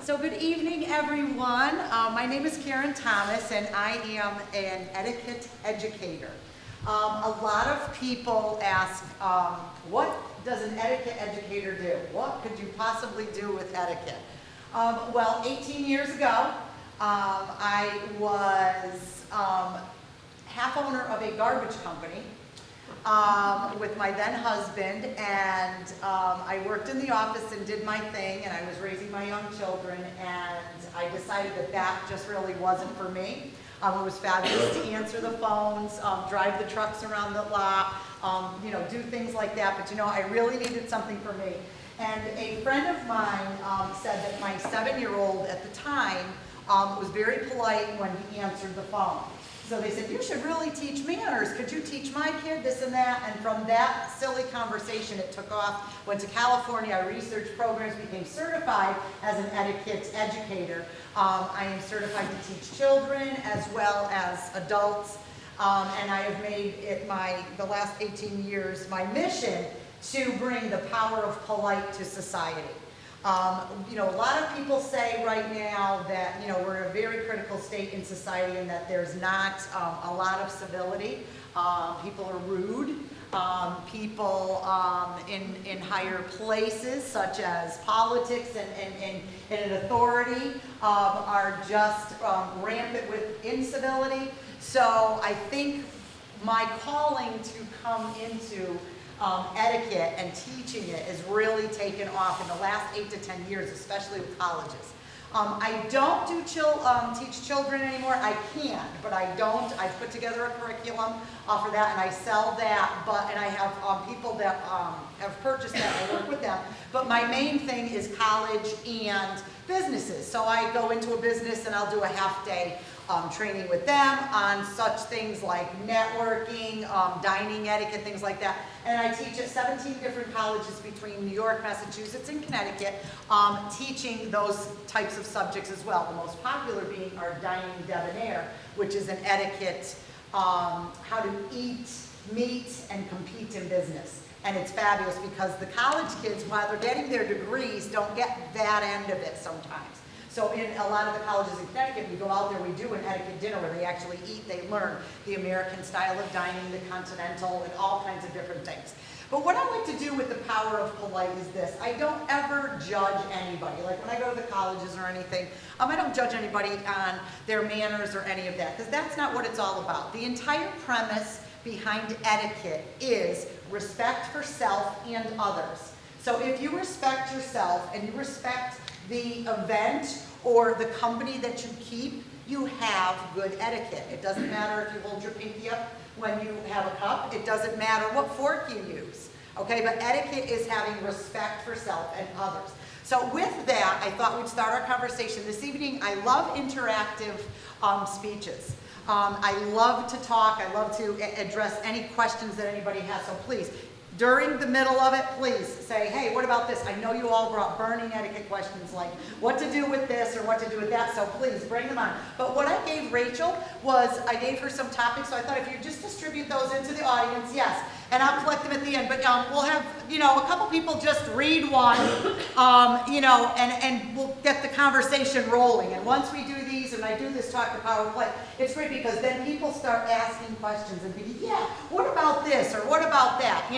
So good evening, everyone. My name is Karen Thomas, and I am an etiquette educator. A lot of people ask, what does an etiquette educator do? What could you possibly do with etiquette? Well, 18 years ago, I was half owner of a garbage company with my then husband, and I worked in the office and did my thing, and I was raising my young children, and I decided that that just really wasn't for me. It was fabulous to answer the phones, drive the trucks around the lot, do things like that, but I really needed something for me. And a friend of mine said that my 7-year-old at the time was very polite when he answered the phone. So they said, you should really teach manners. Could you teach my kid this and that? And from that silly conversation, it took off. Went to California, I researched programs, became certified as an etiquette educator. I am certified to teach children as well as adults. And I have made it the last 18 years, my mission to bring the power of polite to society. A lot of people say right now that, we're in a very critical state in society and that there's not a lot of civility. People are rude. People in higher places, such as politics and in authority, are just rampant with incivility. So I think my calling to come into etiquette and teaching it has really taken off in the last 8 to 10 years, especially with colleges. I don't teach children anymore. I can, but I don't. I've put together a curriculum for that, and I sell that. And I have people that have purchased that. I work with them. But my main thing is college and businesses. So I go into a business and I'll do a half-day training with them on such things like networking, dining etiquette, things like that. And I teach at 17 different colleges between New York, Massachusetts, and Connecticut, teaching those types of subjects as well. The most popular being our dining debonair, which is an etiquette, how to eat, meet, and compete in business. And it's fabulous because the college kids, while they're getting their degrees, don't get that end of it sometimes. So in a lot of the colleges in Connecticut, we go out there, we do an etiquette dinner where they actually eat, they learn the American style of dining, the continental, and all kinds of different things. But what I like to do with the power of polite is this. I don't ever judge anybody. Like when I go to the colleges or anything, I don't judge anybody on their manners or any of that, because that's not what it's all about. The entire premise behind etiquette is respect for self and others. So if you respect yourself and you respect the event or the company that you keep, you have good etiquette. It doesn't matter if you hold your pinky up when you have a cup. It doesn't matter what fork you use. Okay, but etiquette is having respect for self and others. So with that, I thought we'd start our conversation this evening. I love interactive speeches. I love to talk. I love to address any questions that anybody has. So please, during the middle of it, please say, hey, what about this? I know you all brought burning etiquette questions like what to do with this or what to do with that, so please bring them on. But what I gave Rachel was I gave her some topics, so I thought if you just distribute those into the audience, yes, and I'll collect them at the end. But we'll have, a couple people just read one, and we'll get the conversation rolling. And once we do these, and I do this talk to Power Play, it's great because then people start asking questions and thinking, yeah, what about this or what about that,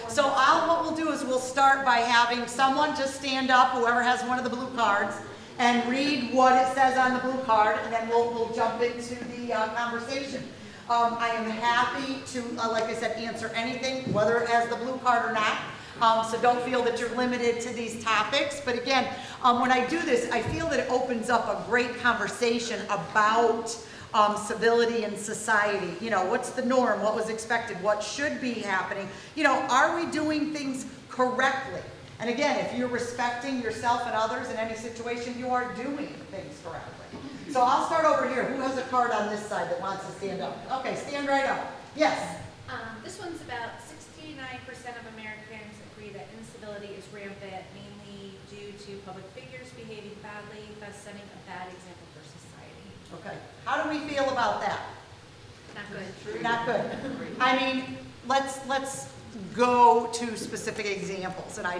So what we'll do is we'll start by having someone just stand up, whoever has one of the blue cards, and read what it says on the blue card, and then we'll jump into the conversation. I am happy to, like I said, answer anything, whether it has the blue card or not. So don't feel that you're limited to these topics. But again, when I do this, I feel that it opens up a great conversation about civility in society. What's the norm? What was expected? What should be happening? Are we doing things correctly? And again, if you're respecting yourself and others in any situation, you are doing things correctly. So I'll start over here. Who has a card on this side that wants to stand up? Okay, stand right up. Yes? This one's about 69% of Americans agree that incivility is rampant, mainly due to public figures behaving badly, thus setting a bad example for society. Okay. How do we feel about that? Not good. Not good. I mean, let's go to specific examples. And I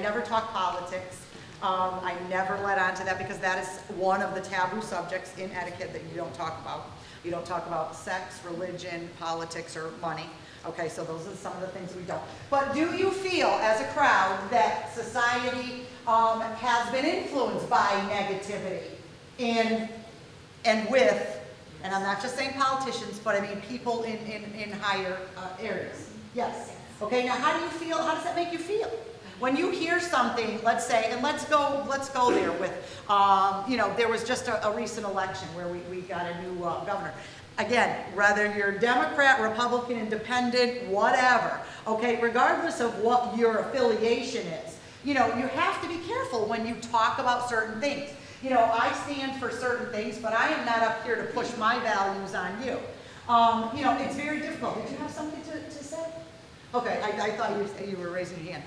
never talk politics. I never let on to that because that is one of the taboo subjects in etiquette that you don't talk about. You don't talk about sex, religion, politics, or money. Okay, so those are some of the things we don't. But do you feel, as a crowd, that society has been influenced by negativity and with, and I'm not just saying politicians, but I mean people in higher areas? Yes. Okay, now how do you feel, how does that make you feel? When you hear something, let's say, and let's go there with, you know, there was just a recent election where we got a new governor. Again, whether you're Democrat, Republican, Independent, whatever, okay, regardless of what your affiliation is, you know, you have to be careful when you talk about certain things. You know, I stand for certain things, but I am not up here to push my values on you. You know, it's very difficult. Did you have something to say? Okay, I thought you were raising your hand.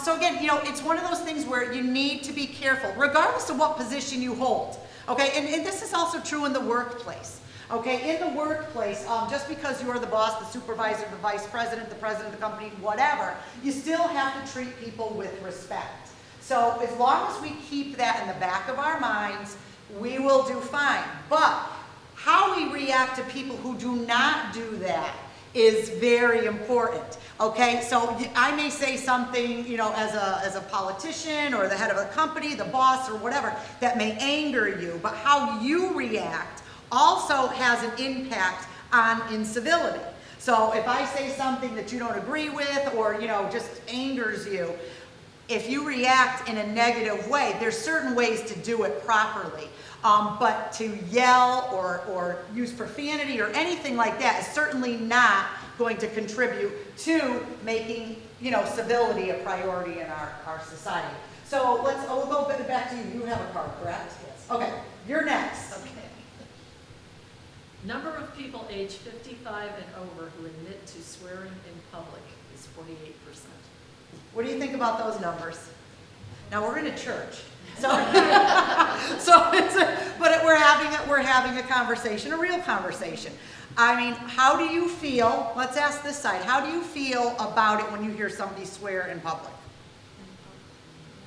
So again, you know, it's one of those things where you need to be careful, regardless of what position you hold. Okay, and this is also true in the workplace. Okay, in the workplace, just because you're the boss, the supervisor, the vice president, the president of the company, whatever, you still have to treat people with respect. So as long as we keep that in the back of our minds, we will do fine. But how we react to people who do not do that is very important. Okay, so I may say something, you know, as a politician or the head of a company, the boss or whatever, that may anger you, but how you react also has an impact on incivility. So if I say something that you don't agree with or, you know, just angers you, if you react in a negative way, there's certain ways to do it properly. But to yell or use profanity or anything like that is certainly not going to contribute to making, you know, civility a priority in our society. So we'll go back to you. You have a card, correct? Yes. Okay, you're next. Okay. Number of people age 55 and over who admit to swearing in public is 48%. What do you think about those numbers? Now we're in a church, so but we're having a conversation, a real conversation. I mean, how do you feel? Let's ask this side. How do you feel about it when you hear somebody swear in public?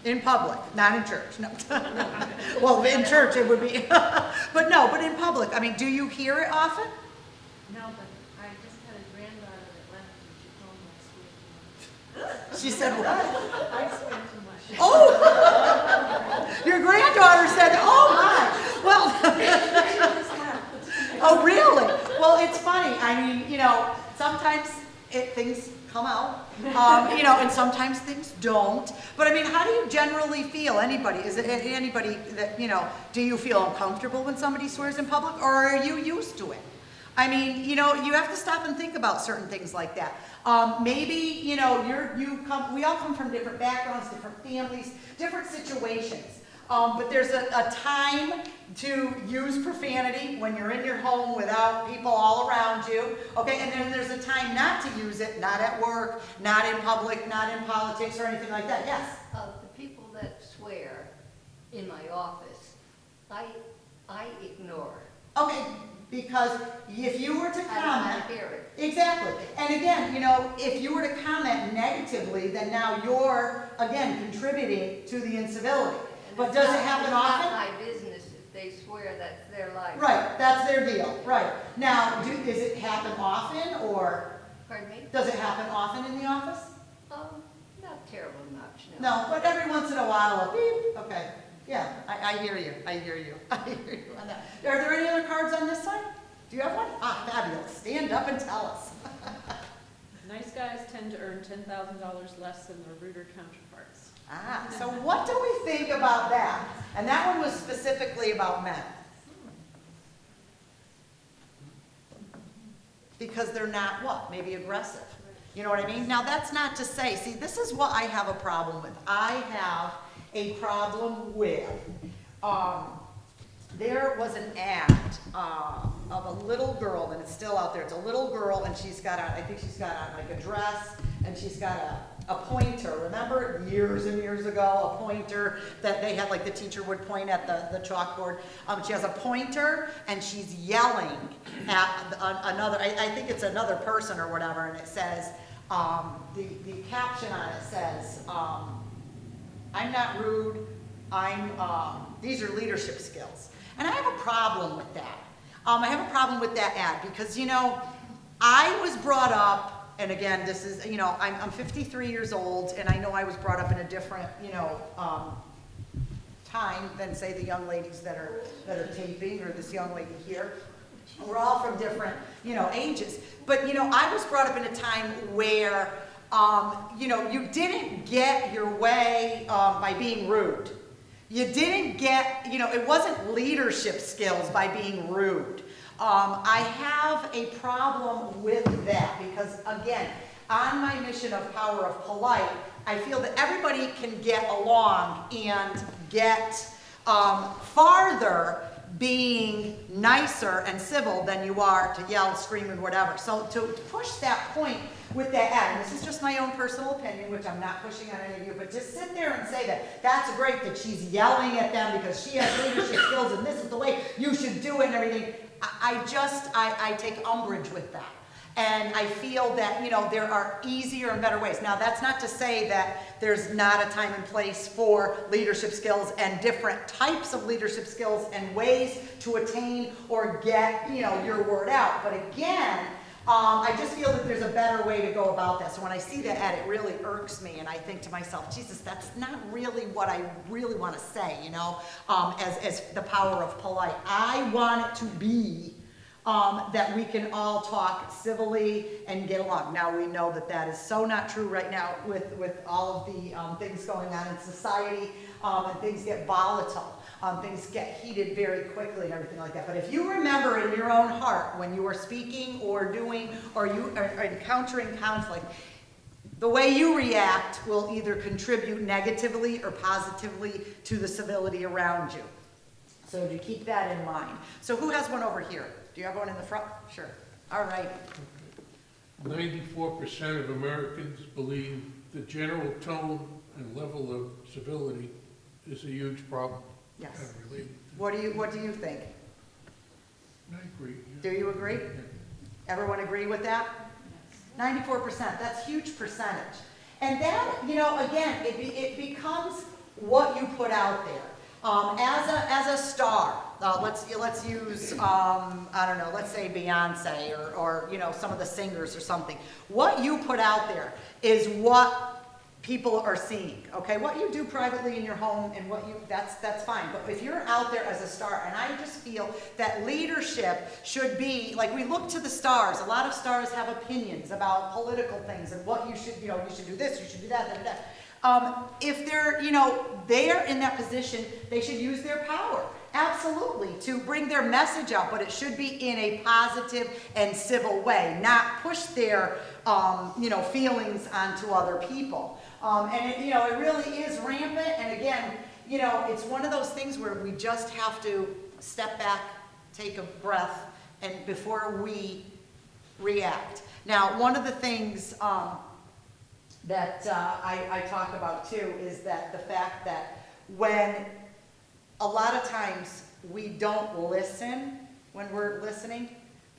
In public, not in church. No. Well, in church it would be, but no, but in public. I mean, do you hear it often? No, but I just had a granddaughter that left and she told me I swear too much. She said what? I swear too much. Oh! Your granddaughter said, oh my! Well, oh really? Well, it's funny. I mean, you know, sometimes things come out, you know, and sometimes things don't. But I mean, how do you generally feel? Anybody? Is it anybody that, you know, do you feel uncomfortable when somebody swears in public, or are you used to it? I mean, you know, you have to stop and think about certain things like that. Maybe, you know, we all come from different backgrounds, different families, different situations. But there's a time to use profanity when you're in your home without people all around you, okay? And then there's a time not to use it, not at work, not in public, not in politics or anything like that. Yes? The people that swear in my office, I ignore. Okay, because if you were to I don't comment, want to hear it. exactly. And again, you know, if you were to comment negatively, then now you're, again, contributing to the incivility. And But it's does it not- happen it's often? not my business if they swear that's their life. Right, that's their deal, right. Now, does it happen often, or Pardon me? does it happen often in the office? Not terrible much, no. No, but every once in a while, a beep, okay. Yeah, I hear you, I hear you, I hear you on that. Are there any other cards on this side? Do you have one? Ah, fabulous, stand up and tell us. Nice guys tend to earn $10,000 less than their ruder counterparts. Ah, so what do we think about that? And that one was specifically about men. Because they're not what? Maybe aggressive. You know what I mean? Now that's not to say, see, this is what I have a problem with. I have a problem with, there was an ad of a little girl, and it's still out there. It's a little girl, and she's got on, I think she's got on like a dress, and she's got a pointer. Remember years and years ago, a pointer that they had, like the teacher would point at the chalkboard. She has a pointer, and she's yelling at another, I think it's another person or whatever, and it says, the caption on it says, I'm not rude, these are leadership skills. And I have a problem with that. I have a problem with that ad because, I was brought up, and again, this is, I'm 53 years old, and I know I was brought up in a different, time than, say, the young ladies that are taping, or this young lady here. We're all from different, ages. But, I was brought up in a time where, you didn't get your way by being rude. You didn't get, it wasn't leadership skills by being rude. I have a problem with that because, again, on my mission of Power of Polite, I feel that everybody can get along and get farther being nicer and civil than you are to yell, scream, and whatever. So to push that point with that ad, and this is just my own personal opinion, which I'm not pushing on any of you, but just sit there and say that that's great that she's yelling at them because she has leadership skills and this is the way you should do it and everything. I take umbrage with that. And I feel that, there are easier and better ways. Now, that's not to say that there's not a time and place for leadership skills and different types of leadership skills and ways to attain or get, your word out. But again, I just feel that there's a better way to go about that. So when I see that ad, it really irks me, and I think to myself, Jesus, that's not really what I really want to say, as the power of polite. I want it to be that we can all talk civilly and get along. Now, we know that that is so not true right now with all of the things going on in society, and things get volatile. Things get heated very quickly and everything like that. But if you remember in your own heart when you are speaking or doing or you are encountering conflict, the way you react will either contribute negatively or positively to the civility around you. So do keep that in mind. So who has one over here? Do you have one in the front? Sure. All right. 94% of Americans believe the general tone and level of civility is a huge problem. Yes. Not related. What do you think? I agree. Do you agree? Yeah. Everyone agree with that? 94%, that's a huge percentage. And that, again, it becomes what you put out there. As a star, let's use, I don't know, let's say Beyonce or some of the singers or something. What you put out there is what people are seeing, okay? What you do privately in your home and that's fine. But if you're out there as a star, and I just feel that leadership should be, like we look to the stars. A lot of stars have opinions about political things and what you should, you should do this, you should do that, that. If they're, they're in that position, they should use their power, absolutely, to bring their message out, but it should be in a positive and civil way, not push their, feelings onto other people. And it really is rampant, and again, it's one of those things where we just have to step back, take a breath, and before we react. Now, one of the things, that I talk about too is that the fact that when a lot of times we don't listen when we're listening,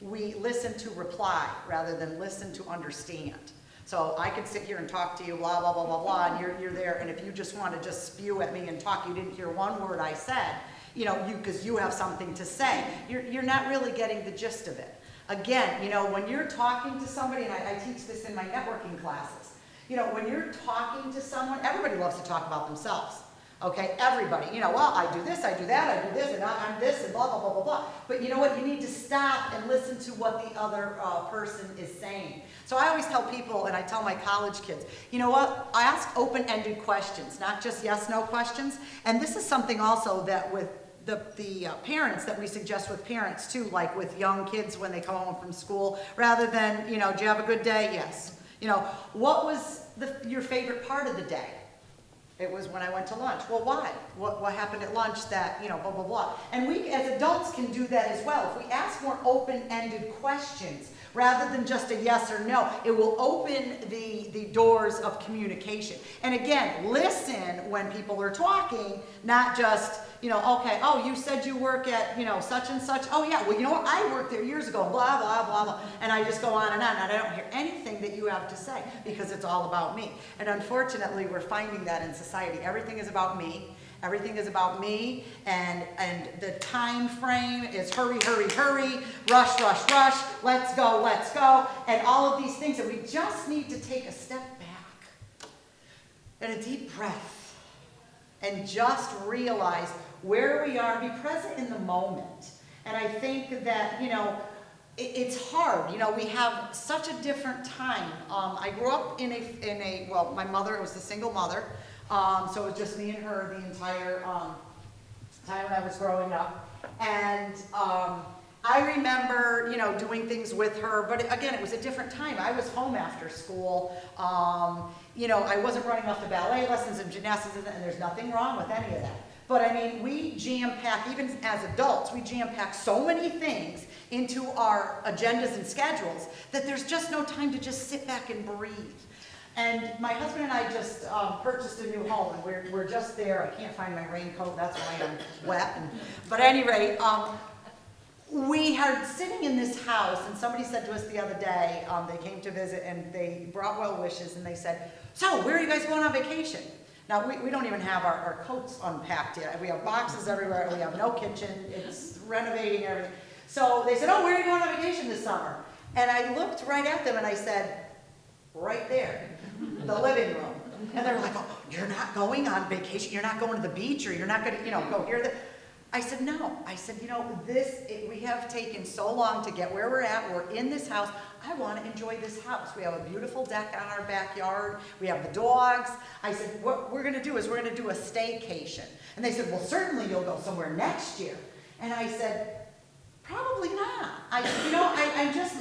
we listen to reply rather than listen to understand. So I could sit here and talk to you, blah, blah, blah, blah, blah, and you're there, and if you just want to just spew at me and talk, you didn't hear one word I said, because you have something to say, you're not really getting the gist of it. Again, when you're talking to somebody, and I teach this in my networking classes, when you're talking to someone, everybody loves to talk about themselves. Okay, everybody, well, I do this, I do that, I do this, and I'm this, and blah, blah, blah, blah, blah. But you know what? You need to stop and listen to what the other person is saying. So I always tell people, and I tell my college kids, you know what? I ask open-ended questions, not just yes-no questions. And this is something also that with the parents that we suggest with parents too, like with young kids when they come home from school, rather than, do you have a good day? Yes. What was your favorite part of the day? It was when I went to lunch. Well, why? What happened at lunch that, blah, blah, blah. And we as adults can do that as well. If we ask more open-ended questions rather than just a yes or no, it will open the doors of communication. And again, listen when people are talking, not just, okay, oh, you said you work at, such and such. Oh, yeah, well, you know what? I worked there years ago, blah, blah, blah, blah. And I just go on, and I don't hear anything that you have to say because it's all about me. And unfortunately, we're finding that in society. Everything is about me. Everything is about me, and the time frame is hurry, hurry, hurry, rush, rush, rush, let's go, and all of these things. And we just need to take a step back and a deep breath and just realize where we are, be present in the moment. And I think that, you know, it's hard. You know, we have such a different time. I grew up well, my mother was a single mother, so it was just me and her the entire time I was growing up. And I remember, you know, doing things with her, but again, it was a different time. I was home after school. You know, I wasn't running off to ballet lessons and gymnastics, and there's nothing wrong with any of that. But I mean, we jam-pack, even as adults, we jam-pack so many things into our agendas and schedules that there's just no time to just sit back and breathe. And my husband and I just purchased a new home, and we're just there. I can't find my raincoat, that's why I'm wet. But at any rate, we are sitting in this house, and somebody said to us the other day, they came to visit, and they brought well wishes, and they said, so where are you guys going on vacation? Now, we don't even have our coats unpacked yet. We have boxes everywhere. We have no kitchen. It's renovating everything. So they said, oh, where are you going on vacation this summer? And I looked right at them and I said, right there, the living room. And they're like, oh, you're not going on vacation. You're not going to the beach, or you're not going to, you know, go here. I said, no. I said, you know, we have taken so long to get where we're at. We're in this house. I want to enjoy this house. We have a beautiful deck on our backyard. We have the dogs. I said, what we're going to do is we're going to do a staycation. And they said, well, certainly you'll go somewhere next year. And I said, probably not. I said, you know,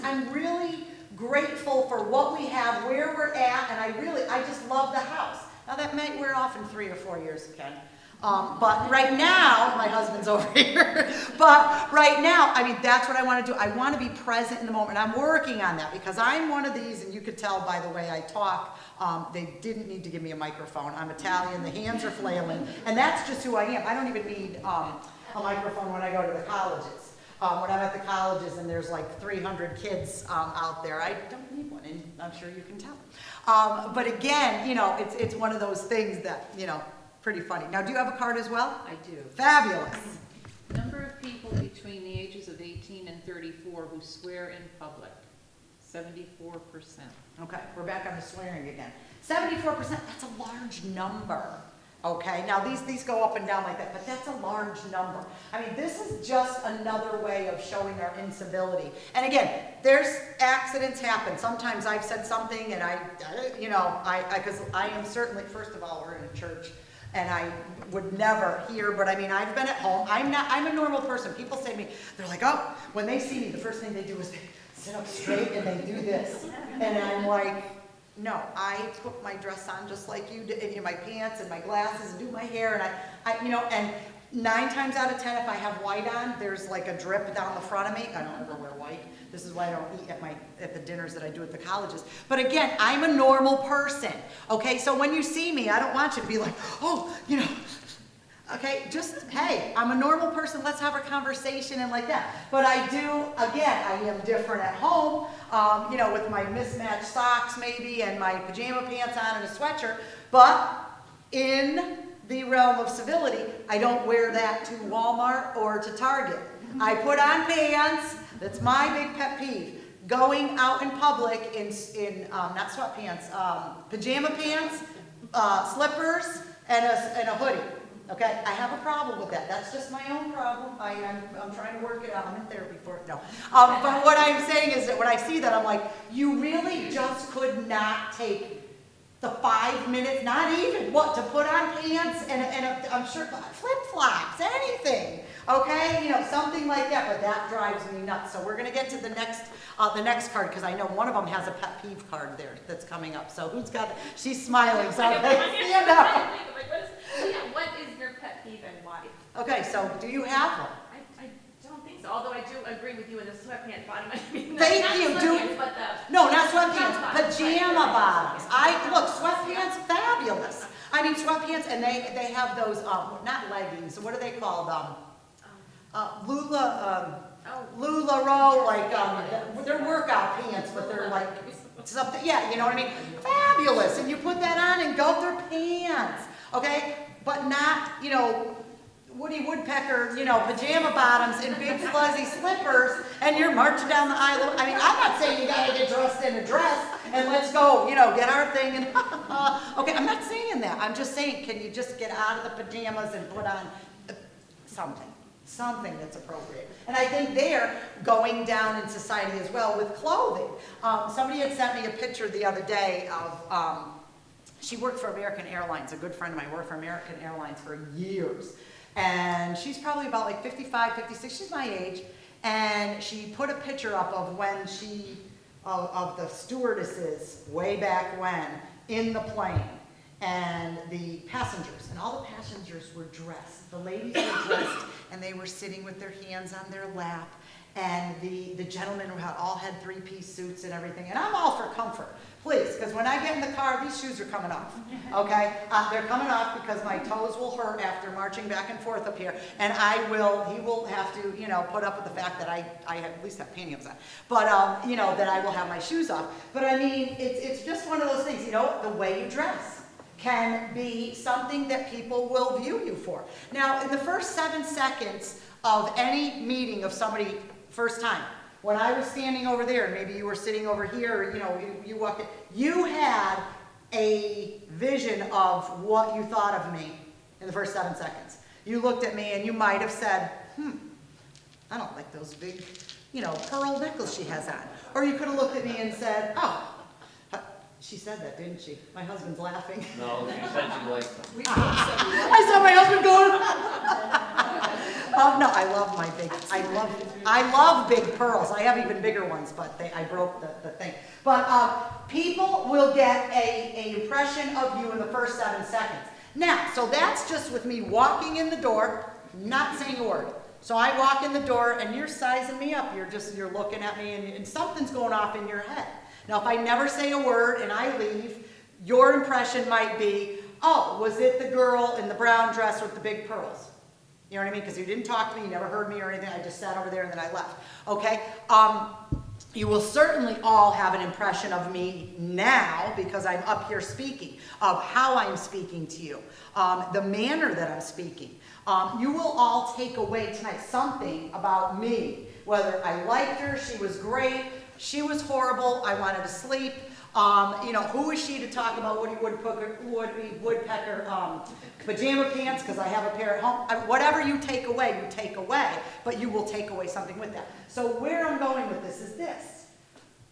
I'm really grateful for what we have, where we're at, and I just love the house. Now that might wear off in 3 or 4 years, Ken. But right now, my husband's over here, but right now, I mean, that's what I want to do. I want to be present in the moment. I'm working on that because I'm one of these, and you could tell by the way I talk, they didn't need to give me a microphone. I'm Italian, the hands are flailing, and that's just who I am. I don't even need a microphone when I go to the colleges. When I'm at the colleges and there's like 300 kids out there, I don't need one, and I'm sure you can tell. But again, you know, it's one of those things that, you know, pretty funny. Now, do you have a card as well? I do. Fabulous. Number of people between the ages of 18 and 34 who swear in public, 74%. Okay, we're back on the swearing again. 74%, that's a large number. Okay, now these go up and down like that, but that's a large number. I mean, this is just another way of showing our incivility. And again, there's accidents happen. Sometimes I've said something and because I am certainly, first of all, we're in a church, and I would never hear, but I mean, I've been at home. I'm a normal person. People say to me, they're like, oh, when they see me, the first thing they do is they sit up straight and they do this. And I'm like, no, I put my dress on just like you did, and my pants and my glasses, and do my hair, and I and 9 times out of 10, if I have white on, there's like a drip down the front of me. I don't ever wear white. This is why I don't eat at the dinners that I do at the colleges. But again, I'm a normal person, okay? So when you see me, I don't want you to be like, oh, you know, okay, just, hey, I'm a normal person, let's have a conversation and like that. But I do, again, I am different at home, you know, with my mismatched socks maybe, and my pajama pants on and a sweatshirt. But in the realm of civility, I don't wear that to Walmart or to Target. I put on pants. That's my big pet peeve. Going out in public in not sweatpants, pajama pants, slippers, and a hoodie. Okay, I have a problem with that. That's just my own problem. I'm trying to work it out. I'm in therapy for it. No. But what I'm saying is that when I see that, I'm like, you really just could not take the 5 minutes, not even, to put on pants and I'm sure flip-flops, anything. Okay, you know, something like that, but that drives me nuts. So we're gonna get to the next card, because I know one of them has a pet peeve card there that's coming up. So who's got it? She's smiling, so stand up. What is your pet peeve and why? Okay, so do you have one? I don't think so, although I do agree with you in the sweatpants bottom. I mean, Thank not you, sweatpants, but the... No, not sweatpants, pajama bottoms. Look, sweatpants, fabulous. I mean, sweatpants, and they have those, not leggings, what are they called? LuLaRoe, like, they're workout pants, but they're like something, yeah, you know what I mean? Fabulous, and you put that on and go, they're pants. okay? But not, Woody Woodpecker, pajama bottoms and big fuzzy slippers, and you're marching down the aisle. I mean, I'm not saying you gotta get dressed in a dress and let's go, get our thing and, okay, I'm not saying that. I'm just saying, can you just get out of the pajamas and put on something that's appropriate. And I think they're going down in society as well with clothing. Somebody had sent me a picture the other day of, she worked for American Airlines, a good friend of mine worked for American Airlines for years. And she's probably about like 55, 56, she's my age. And she put a picture up of when of the stewardesses way back when in the plane. And the passengers, and all the passengers were dressed. The ladies were dressed, and they were sitting with their hands on their lap. And the gentlemen all had three-piece suits and everything. And I'm all for comfort, please, because when I get in the car, these shoes are coming off, okay? They're coming off because my toes will hurt after marching back and forth up here. And he will have to, put up with the fact that I have, at least have pantyhose on. But, that I will have my shoes off. But I mean, it's just one of those things, the way you dress can be something that people will view you for. Now, in the first 7 seconds of any meeting of somebody, first time, when I was standing over there, and maybe you were sitting over here, or you walked in, you had a vision of what you thought of me in the first 7 seconds. You looked at me and you might have said, I don't like those big, pearl necklace she has on. Or you could have looked at me and said, oh, she said that, didn't she? My husband's laughing. No, she said she liked them. I saw my husband going. No, I love my big. I love big pearls. I have even bigger ones, but I broke the thing. But people will get an impression of you in the first 7 seconds. Now, so that's just with me walking in the door, not saying a word. So I walk in the door, and you're sizing me up. You're looking at me, and something's going off in your head. Now, if I never say a word and I leave, your impression might be, oh, was it the girl in the brown dress with the big pearls? You know what I mean? Because you didn't talk to me, you never heard me or anything. I just sat over there and then I left. Okay? You will certainly all have an impression of me now because I'm up here speaking, of how I'm speaking to you, the manner that I'm speaking. You will all take away tonight something about me, whether I liked her, she was great, she was horrible, I wanted to sleep. Who is she to talk about Woody Woodpecker pajama pants because I have a pair at home? Whatever you take away, but you will take away something with that. So where I'm going with this is this.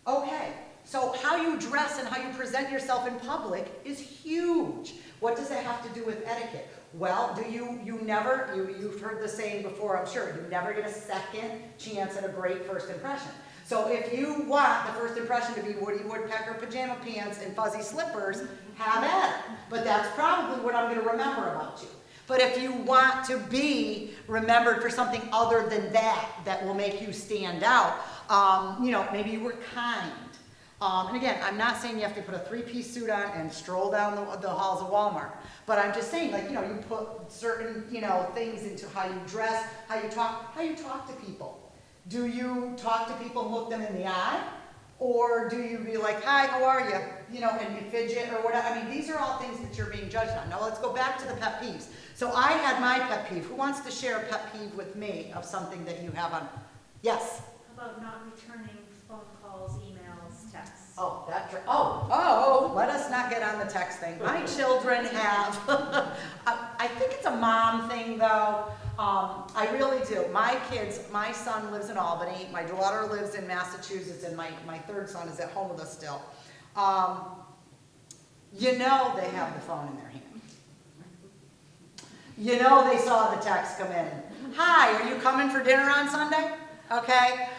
Okay, so how you dress and how you present yourself in public is huge. What does that have to do with etiquette? Well, you've heard the saying before, I'm sure, you never get a second chance at a great first impression. So if you want the first impression to be Woody Woodpecker pajama pants and fuzzy slippers, have at it. But that's probably what I'm going to remember about you. But if you want to be remembered for something other than that will make you stand out, maybe you were kind. And again, I'm not saying you have to put a three-piece suit on and stroll down the halls of Walmart. But I'm just saying, you put certain, things into how you dress, how you talk to people. Do you talk to people and look them in the eye? Or do you be like, hi, how are you? And you fidget or whatever. I mean, these are all things that you're being judged on. Now let's go back to the pet peeves. So I had my pet peeve. Who wants to share a pet peeve with me of something that you have on? Yes? How about not returning phone calls, emails, texts? Oh, let us not get on the text thing. My children have, I think it's a mom thing though. I really do. My son lives in Albany, my daughter lives in Massachusetts, and my third son is at home with us still. They have the phone in their hand. They saw the text come in. Hi, are you coming for dinner on Sunday? Okay.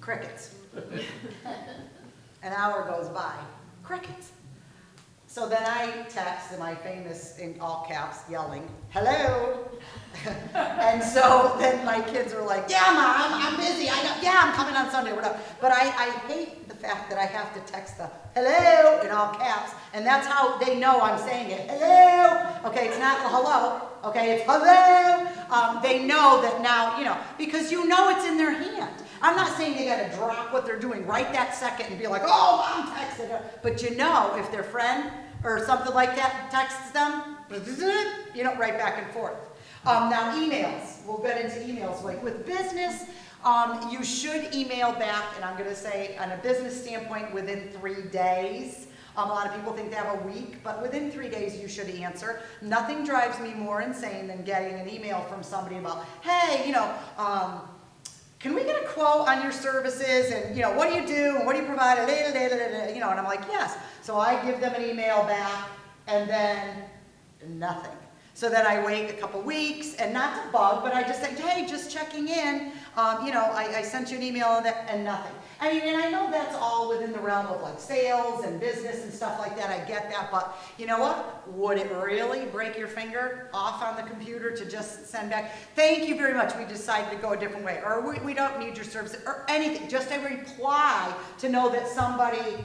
Crickets. An hour goes by. Crickets. So then I text, and I famous, in all caps, yelling, hello. And so then my kids are like, yeah, Mom, I'm busy. I'm coming on Sunday, whatever. But I hate the fact that I have to text the hello in all caps, and that's how they know I'm saying it. Hello. Okay, it's not hello. Okay, it's hello. They know that now, because it's in their hand. I'm not saying they got to drop what they're doing right that second and be like, oh, Mom texted her. But if their friend or something like that, text them, you know, right back and forth. Now emails, we'll get into emails, like with business, you should email back, and I'm gonna say on a business standpoint, within 3 days. A lot of people think they have a week, but within 3 days you should answer. Nothing drives me more insane than getting an email from somebody about, hey, you know, can we get a quote on your services, and you know, what do you do, and what do you provide, you know, and I'm like, yes. So I give them an email back, and then nothing. So then I wait a couple weeks, and not to bug, but I just say, hey, just checking in, you know, I sent you an email, and nothing. I mean, and I know that's all within the realm of like sales and business and stuff like that, I get that, but you know what? Would it really break your finger off on the computer to just send back, thank you very much, we decided to go a different way, or we don't need your service, or anything, just a reply to know that somebody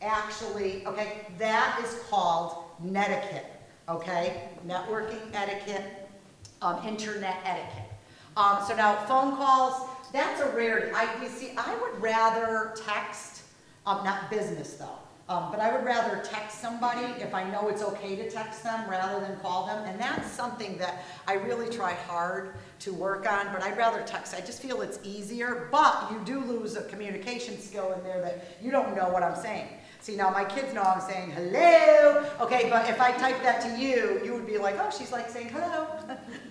actually, okay, that is called netiquette, okay? Networking etiquette, internet etiquette. So now phone calls, that's a rarity. You see, I would rather text, not business though, but I would rather text somebody if I know it's okay to text them rather than call them. And that's something that I really try hard to work on, but I'd rather text. I just feel it's easier, but you do lose a communication skill in there that you don't know what I'm saying. See, now my kids know I'm saying hello, okay, but if I type that to you, you would be like, oh, she's like saying hello.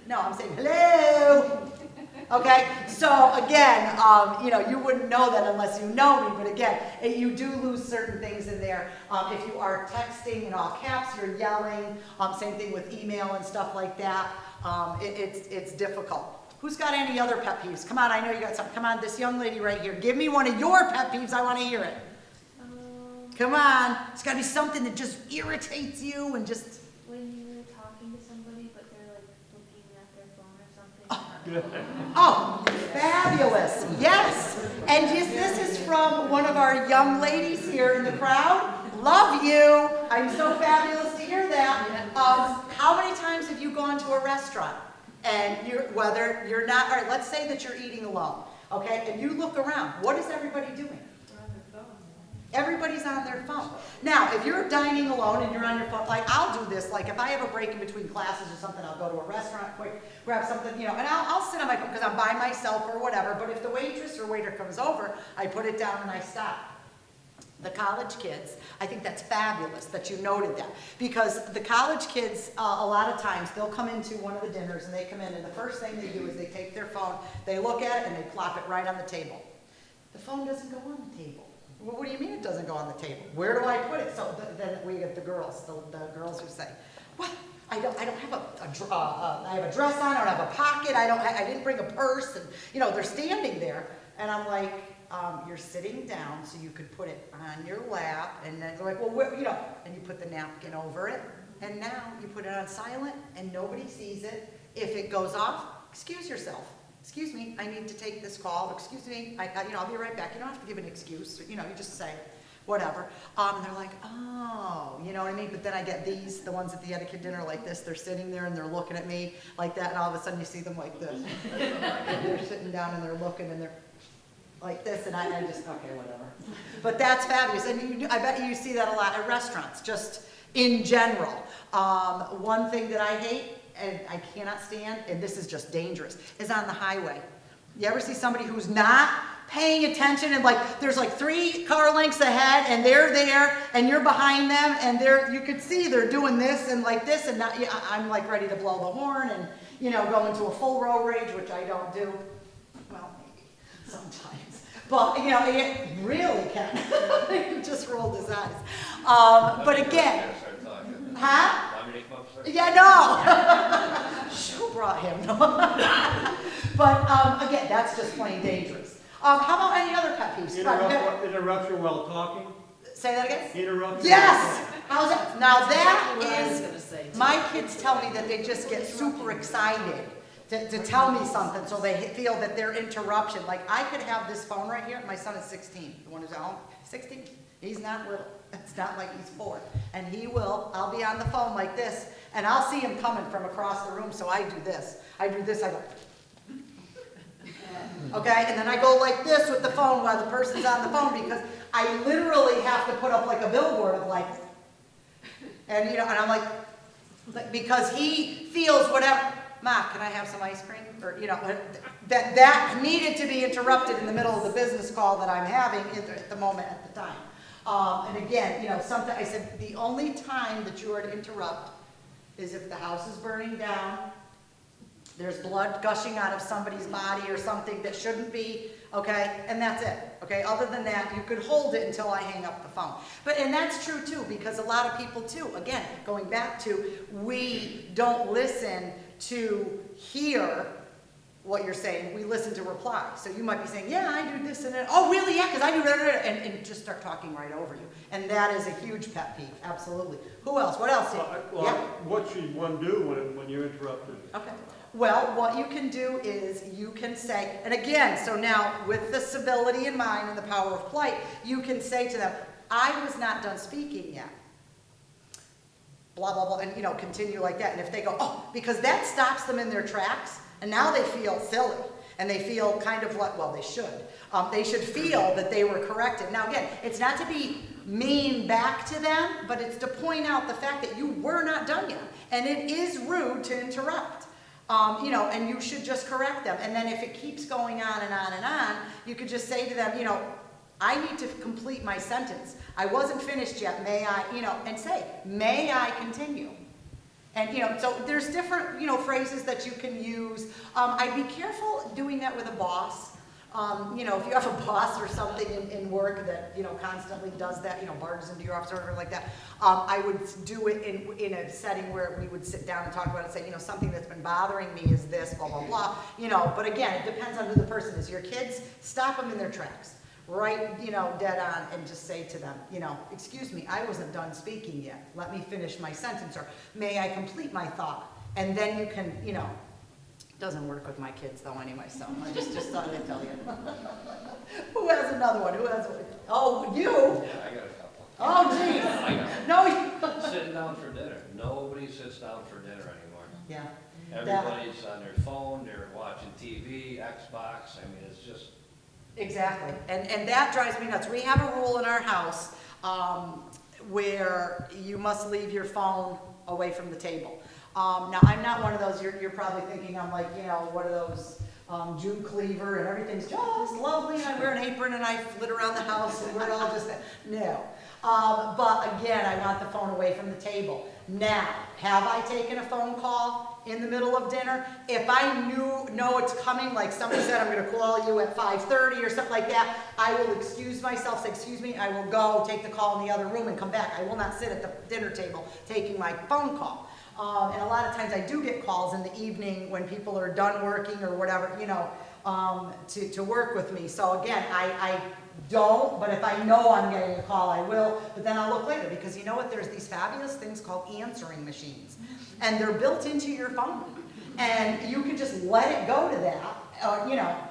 No, I'm saying hello. Okay, so again, you know, you wouldn't know that unless you know me, but again, you do lose certain things in there. If you are texting in all caps, you're yelling, same thing with email and stuff like that, it's difficult. Who's got any other pet peeves? Come on, I know you got some. Come on, this young lady right here, give me one of your pet peeves, I want to hear it. Come on, it's got to be something that just irritates you and just... When you're talking to somebody, but they're like looking at their phone or something. Oh, fabulous, yes. And just, this is from one of our young ladies here in the crowd. Love you, I'm so fabulous to hear that. How many times have you gone to a restaurant and whether you're not, all right, let's say that you're eating alone, okay, and you look around, what is everybody doing? Everybody's on their phone. Now, if you're dining alone and you're on your phone, like I'll do this, like if I have a break in between classes or something, I'll go to a restaurant quick, grab something, you know, and I'll sit on my phone because I'm by myself or whatever, but if the waitress or waiter comes over, I put it down and I stop. The college kids, I think that's fabulous that you noted that, because the college kids, a lot of times, they'll come into one of the dinners and they come in and the first thing they do is they take their phone, they look at it and they plop it right on the table. The phone doesn't go on the table. Well, what do you mean it doesn't go on the table? Where do I put it? So then we get the girls who say, "What? I don't have I have a dress on. I don't have a pocket. I didn't bring a purse." And you know, they're standing there, and I'm like, "You're sitting down, so you could put it on your lap." And then they're like, "Well, where, you know?" And you put the napkin over it, and now you put it on silent, and nobody sees it. If it goes off, excuse yourself. Excuse me, I need to take this call. Excuse me, you know, I'll be right back. You don't have to give an excuse. You know, you just say whatever. And they're like, oh, you know what I mean? But then I get these, the ones at the etiquette dinner like this. They're sitting there and they're looking at me like that, and all of a sudden you see them like this. And they're sitting down and they're looking and they're like this, and I just, okay, whatever. But that's fabulous, and I bet you see that a lot at restaurants, just in general. One thing that I hate, and I cannot stand, and this is just dangerous, is on the highway. You ever see somebody who's not paying attention and like there's like 3 car lengths ahead and they're there and you're behind them and you could see they're doing this and like this, and not, yeah, I'm like ready to blow the horn and you know go into a full road rage, which I don't do. Well, maybe sometimes, but you know it really can. He just rolled his eyes. But again, huh? Yeah, no. Who brought him? But again, that's just plain dangerous. How about any other pet peeves? Interruption while talking? Say that again? Interruption. Yes! How's that? Now that What I was gonna is, say, too. my kids tell me that they just get super excited to tell me something, so they feel that their interruption, like I could have this phone right here, my son is 16, the one who's at home, 16, he's not little, it's not like he's 4, and I'll be on the phone like this, and I'll see him coming from across the room, so I do this, I go, okay, and then I go like this with the phone while the person's on the phone, because I literally have to put up like a billboard of like, And, and I'm like, because he feels whatever, Ma, can I have some ice cream? Or, that needed to be interrupted in the middle of the business call that I'm having at the moment at the time. And again, something, I said, the only time that you are to interrupt is if the house is burning down, there's blood gushing out of somebody's body or something that shouldn't be, okay? And that's it, okay? Other than that, you could hold it until I hang up the phone. And that's true too, because a lot of people too, again, going back to, we don't listen to hear what you're saying, we listen to reply. So you might be saying, yeah, I do this and that. Oh, really? Yeah, because I do that, and just start talking right over you. And that is a huge pet peeve, absolutely. Who else? What else? What should one do when you're interrupted? Okay. Well, what you can do is you can say, and again, so now with the civility in mind and the power of polite, you can say to them, I was not done speaking yet. Blah, blah, blah, and continue like that. And if they go, oh, because that stops them in their tracks, and now they feel silly, and they feel kind of like, well, they should. They should feel that they were corrected. Now again, it's not to be mean back to them, but it's to point out the fact that you were not done yet. And it is rude to interrupt. And you should just correct them. And then if it keeps going on and on and on, you could just say to them, I need to complete my sentence. I wasn't finished yet. May I, and say, may I continue? And, so there's different, phrases that you can use. I'd be careful doing that with a boss. If you have a boss or something in work that, constantly does that, barges into your office or whatever like that, I would do it in a setting where we would sit down and talk about it and say, something that's been bothering me is this, blah, blah, blah. But again, it depends on who the person is. Your kids, stop them in their tracks. Right, dead on, and just say to them, excuse me, I wasn't done speaking yet. Let me finish my sentence, or may I complete my thought? And then you can, doesn't work with my kids though anyway, so I just thought I'd tell you. Who has another one? Who has one? Oh, you? Yeah, I got a couple. Oh, geez. I know. No, Sitting down for dinner. Nobody sits down for dinner anymore. yeah. Everybody's on their phone, they're watching TV, Xbox. I mean, it's just. Exactly, and that drives me nuts. We have a rule in our house where you must leave your phone away from the table. Now, I'm not one of those, you're probably thinking I'm like, one of those June Cleaver and everything's just lovely and I wear an apron and I flit around the house and we're all just, no. But again, I want the phone away from the table. Now, have I taken a phone call in the middle of dinner? If I know it's coming, like somebody said, I'm going to call you at 5:30 or something like that, I will excuse myself, say, excuse me, I will go take the call in the other room and come back. I will not sit at the dinner table taking my phone call. And a lot of times I do get calls in the evening when people are done working or whatever, to work with me. So again, I don't, but if I know I'm getting a call, I will, but then I'll look later, because you know what, there's these fabulous things called answering machines, and they're built into your phone, and you can just let it go to that,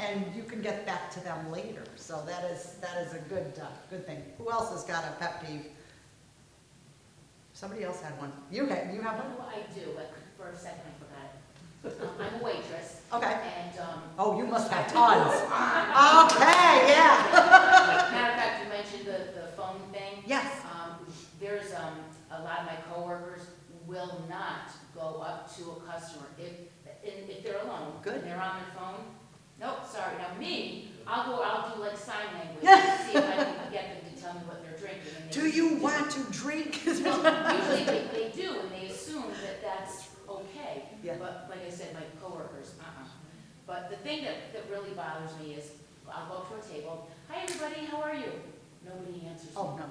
and you can get back to them later. So that is a good thing. Who else has got a pet peeve? Somebody else had one. You have one? Well, I do, but for a second I forgot it. I'm a waitress. Okay. And, Oh, you must have tons. Okay, yeah. matter of fact, you mentioned the phone thing. Yes. There's, a lot of my coworkers will not go up to a customer if they're alone. Good. And they're on their phone. Nope, sorry. Now me, I'll do like sign language and see if I can get them to tell me what they're drinking. And Do you want to drink? Usually they do, and they assume that that's okay. Yeah. But like I said, my coworkers, But the thing that really bothers me is, I'll go to a table, hi everybody, how are you? Nobody answers me. Oh, no.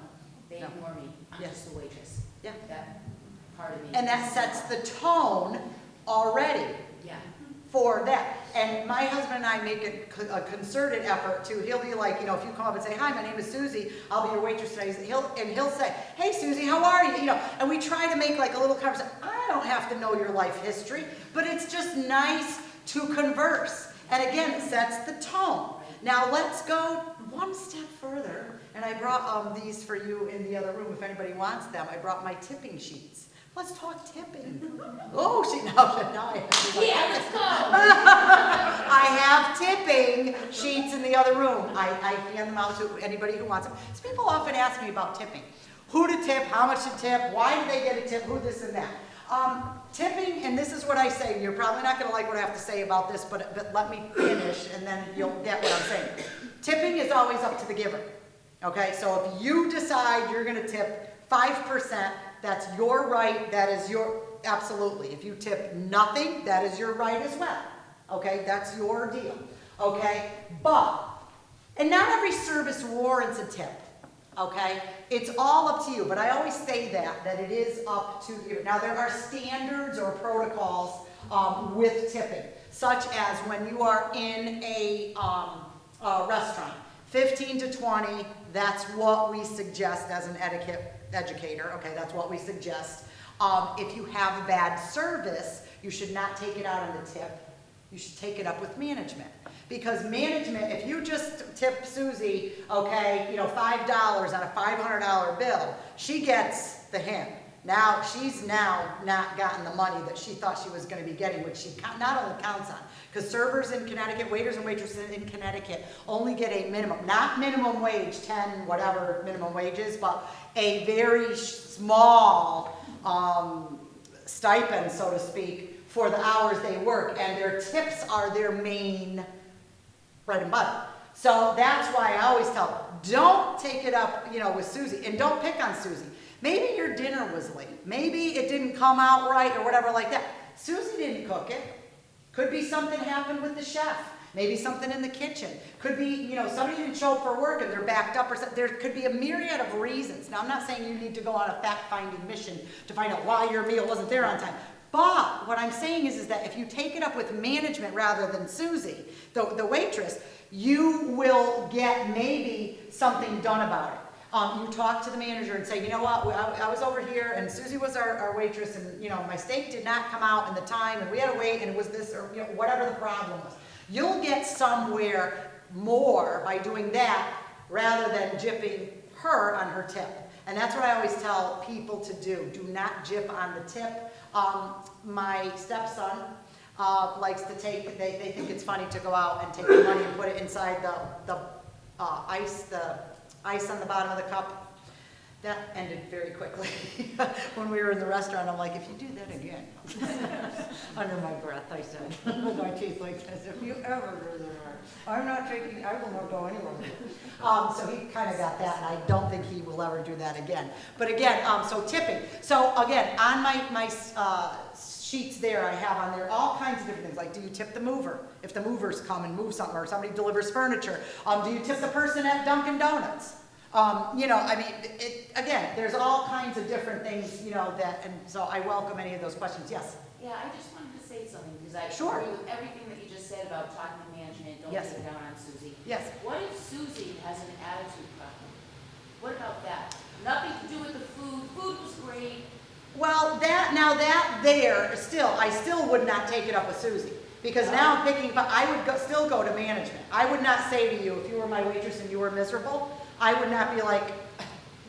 They no. ignore me. I'm Yes. just a waitress. Yeah. That part of me. And that sets the tone already Yeah. for that. And my husband and I make a concerted effort to, he'll be like, if you come up and say, hi, my name is Susie, I'll be your waitress today. He'll say, hey Susie, how are you? And we try to make like a little conversation. I don't have to know your life history, but it's just nice to converse. And again, it sets the tone. Now let's go one step further. And I brought these for you in the other room if anybody wants them. I brought my tipping sheets. Let's talk tipping. Oh, now Yeah, let's go. I have tipping sheets in the other room. I hand them out to anybody who wants them. So people often ask me about tipping. who to tip, how much to tip, why do they get a tip, who this and that. Tipping, and this is what I say, you're probably not gonna like what I have to say about this, but let me finish and then you'll get what I'm saying. Tipping is always up to the giver, okay? So if you decide you're gonna tip 5%, that's your right, that is your, absolutely. If you tip nothing, that is your right as well, okay? That's your deal, okay? But, and not every service warrants a tip, okay? It's all up to you, but I always say that it is up to you. Now, there are standards or protocols with tipping, such as when you are in a restaurant, 15 to 20, that's what we suggest as an etiquette educator, okay, that's what we suggest. If you have a bad service, you should not take it out on the tip. You should take it up with management. Because management, if you just tip Susie, okay, you know, $5 on a $500 bill, she gets the hint. Now, she's now not gotten the money that she thought she was going to be getting, which she not only counts on. Because servers in Connecticut, waiters and waitresses in Connecticut only get a minimum, not minimum wage, 10 whatever minimum wage is, but a very small stipend, so to speak, for the hours they work, and their tips are their main bread and butter. So that's why I always tell them, don't take it up, you know, with Susie, and don't pick on Susie. Maybe your dinner was late. Maybe it didn't come out right or whatever like that. Susie didn't cook it. Could be something happened with the chef. Maybe something in the kitchen. Could be, you know, somebody didn't show up for work and they're backed up or something. There could be a myriad of reasons. Now, I'm not saying you need to go on a fact-finding mission to find out why your meal wasn't there on time. But what I'm saying is that if you take it up with management rather than Susie, the waitress, you will get maybe something done about it. You talk to the manager and say, you know what, I was over here and Susie was our waitress and, you know, my steak did not come out in the time and we had to wait and it was this or, you know, whatever the problem was. You'll get somewhere more by doing that rather than jipping her on her tip. And that's what I always tell people to do. Do not jip on the tip. My stepson likes to take, they think it's funny to go out and take the money and put it inside the ice on the bottom of the cup. That ended very quickly. When we were in the restaurant, I'm like, if you do that again, under my breath, I said, with my teeth like this, if you ever do that, I'm not taking, I will not go anywhere. So he kind of got that, and I don't think he will ever do that again. But again, so tipping. So again, on my sheets there, I have on there all kinds of different things, like do you tip the mover? If the movers come and move something, or somebody delivers furniture. Do you tip the person at Dunkin' Donuts? You know, I mean, again, there's all kinds of different things, you know, that, and so I welcome any of those questions. Yes? Yeah, I just wanted to say something, because I Sure. agree with everything that you just said about talking to management, don't Yes. take it down on Susie. Yes. What if Susie has an attitude problem? What about that? Nothing to do with the food, food was great. Well, I still would not take it up with Susie. Because now I'm picking, but I would still go to management. I would not say to you, if you were my waitress and you were miserable, I would not be like,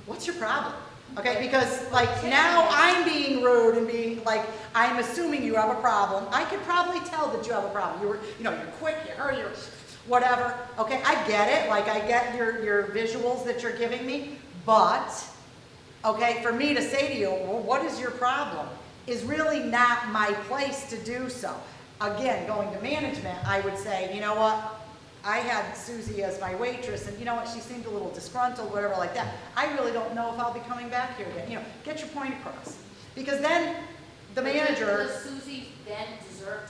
what's your problem? Okay, because like now I'm being rude and being like, I'm assuming you have a problem. I could probably tell that you have a problem. You're quick, you hurry, you're whatever. Okay, I get it. Like I get your visuals that you're giving me, but okay, for me to say to you, well, what is your problem, is really not my place to do so. Again, going to management, I would say, you know what? I had Susie as my waitress, and you know what? She seemed a little disgruntled, whatever like that. I really don't know if I'll be coming back here again. You know, get your point across. Because then the manager. Does Susie then deserve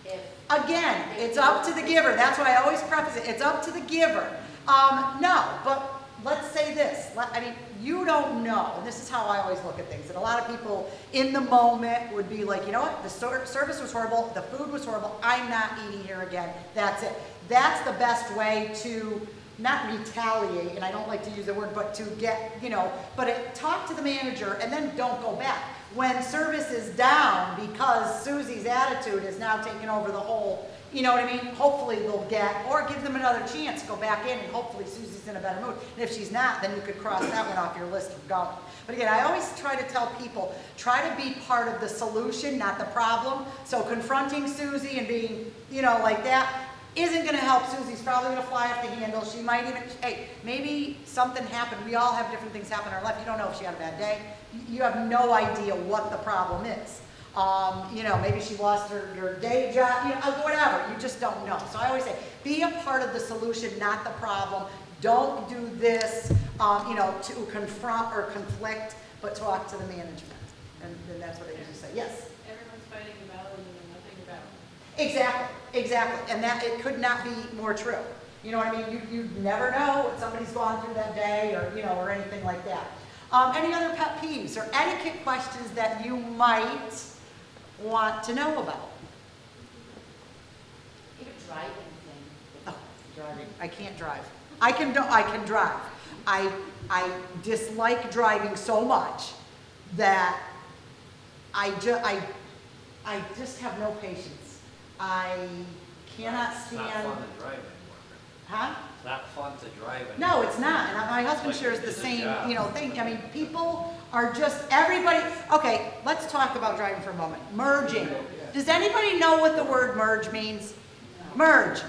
20%? Again, it's up to the giver. That's why I always preface it. It's up to the giver. No, but let's say this. I mean, you don't know, and this is how I always look at things, and a lot of people in the moment would be like, you know what, the service was horrible, the food was horrible, I'm not eating here again, that's it. That's the best way to not retaliate, and I don't like to use the word, but to get, you know, talk to the manager and then don't go back. When service is down because Susie's attitude is now taking over the whole, you know what I mean? Hopefully they'll get, or give them another chance, go back in, and hopefully Susie's in a better mood. And if she's not, then you could cross that one off your list of going. But again, I always try to tell people, try to be part of the solution, not the problem. So confronting Susie and being, you know, like that isn't gonna help. Susie's probably gonna fly off the handle. She might even, hey, maybe something happened. We all have different things happen in our life. You don't know if she had a bad day. You have no idea what the problem is. You know, maybe she lost her day job, you know, whatever. You just don't know. So I always say, be a part of the solution, not the problem. Don't do this, you know, to confront or conflict, but talk to the management. And that's what I usually say. Yes? Everyone's fighting the battle and you know nothing about it. Exactly, exactly. And that, it could not be more true. You know what I mean? You never know what somebody's gone through that day or, you know, or anything like that. Any other pet peeves or etiquette questions that you might want to know about? Even driving thing. Oh, driving. I can't drive. I can drive. I dislike driving so much that I just have no patience. I cannot It's stand. not fun to drive anymore. Huh? It's not fun to drive anymore. No, it's not. And my husband Like, shares the it's a same, job. you know, thing. I mean, people are just, everybody, okay, let's talk about driving for a moment. Merging. Does anybody know what the word merge means? Merge.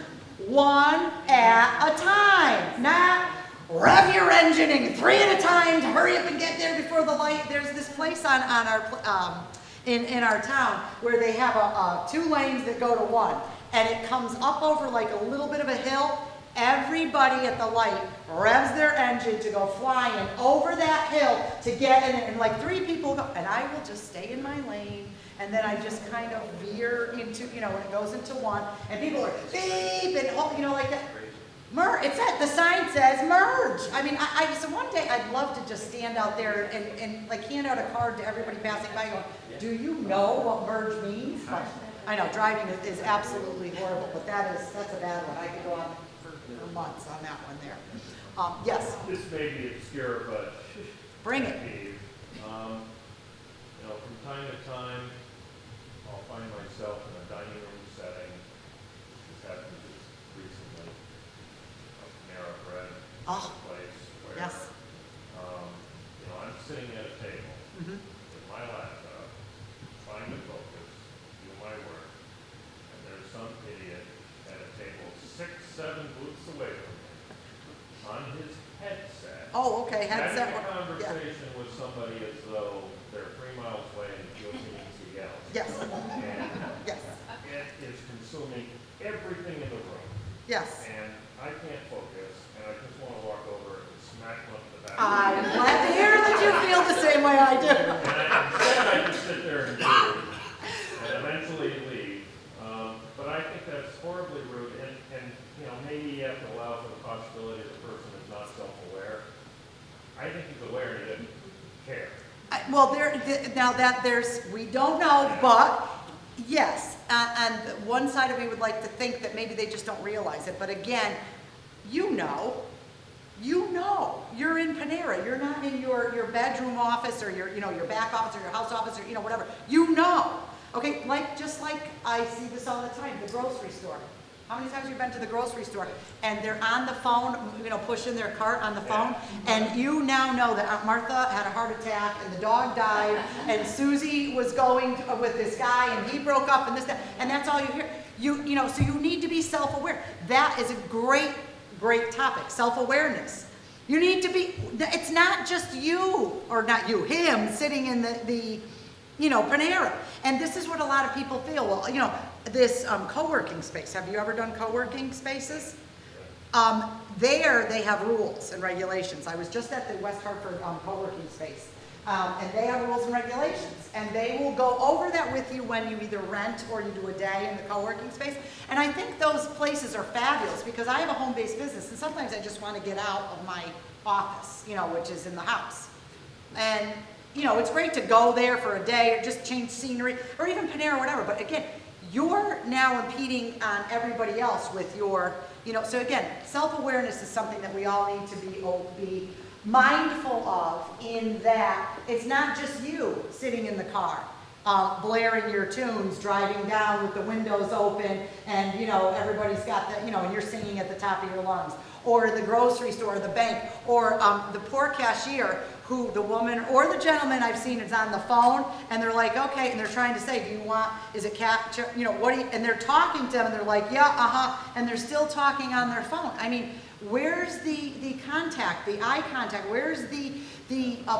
One at a time. Not rev your engine 3 at a time to hurry up and get there before the light. There's this place on our, in our town where they have 2 lanes that go to 1. And it comes up over like a little bit of a hill. Everybody at the light revs their engine to go flying over that hill to get in it, and like 3 people go, and I will just stay in my lane, and then I just kind of veer into, you know, when it goes into 1, and people are beep, and you know, like that. Merge, the sign says merge. I mean, so one day I'd love to just stand out there and like hand out a card to everybody passing by going, do you know what merge means? But I know, driving is absolutely horrible, but that's a bad one. I could go on for months on that one there. Yes, This may be obscure, but. bring it. peeve. You know, from time to time, I'll find myself in a dining room setting. This happened just recently. A Panera Bread Oh, place where, yes. you know, I'm sitting at a table Mhm. with my laptop, trying to focus, do my work, and there's some idiot at a table 6, 7 booths away from me on his headset. Oh, okay, headset. Having a Yeah. conversation with somebody as though they're 3 miles away and feels he needs to yell. Yes, And yes, it is consuming everything in the room. yes. And I can't focus, and I just want to walk over and smack him up in the back. I'm glad to hear that you feel the same way I do. Instead, I just sit there and do it, and eventually leave. But I think that's horribly rude, and, you know, maybe you have to allow for the possibility the person is not self-aware. I think he's aware and he doesn't care. Well, we don't know, but yes, and one side of me would like to think that maybe they just don't realize it, but again, you know, you're in Panera, you're not in your bedroom office or your back office or your house office or, you know, whatever, you know, okay, just like I see this all the time, the grocery store. How many times have you been to the grocery store and they're on the phone, you know, pushing their cart on the phone, and you now know that Aunt Martha had a heart attack and the dog died and Susie was going with this guy and he broke up and this, that, and that's all you hear. You know, so you need to be self-aware. That is a great topic, self-awareness. You need to be, it's not just you, or not you, him sitting in the you know, Panera. And this is what a lot of people feel. Well, you know, this co-working space, have you ever done co-working spaces? There they have rules and regulations. I was just at the West Hartford co-working space. And they have rules and regulations. And they will go over that with you when you either rent or you do a day in the co-working space. And I think those places are fabulous because I have a home-based business and sometimes I just want to get out of my office, you know, which is in the house. And you know, it's great to go there for a day or just change scenery or even Panera or whatever. But again, you're now impeding on everybody else with your, you know, so again, self-awareness is something that we all need to be mindful of, in that it's not just you sitting in the car, blaring your tunes, driving down with the windows open and, you know, everybody's got the, you know, and you're singing at the top of your lungs. Or the grocery store, or the bank, or the poor cashier who the woman or the gentleman I've seen is on the phone, and they're like, okay, and they're trying to say, do you want, is it cat, you know, what do you, and they're talking to them, and they're like, yeah, uh-huh, and they're still talking on their phone. I mean, where's the contact, the eye contact? Where's the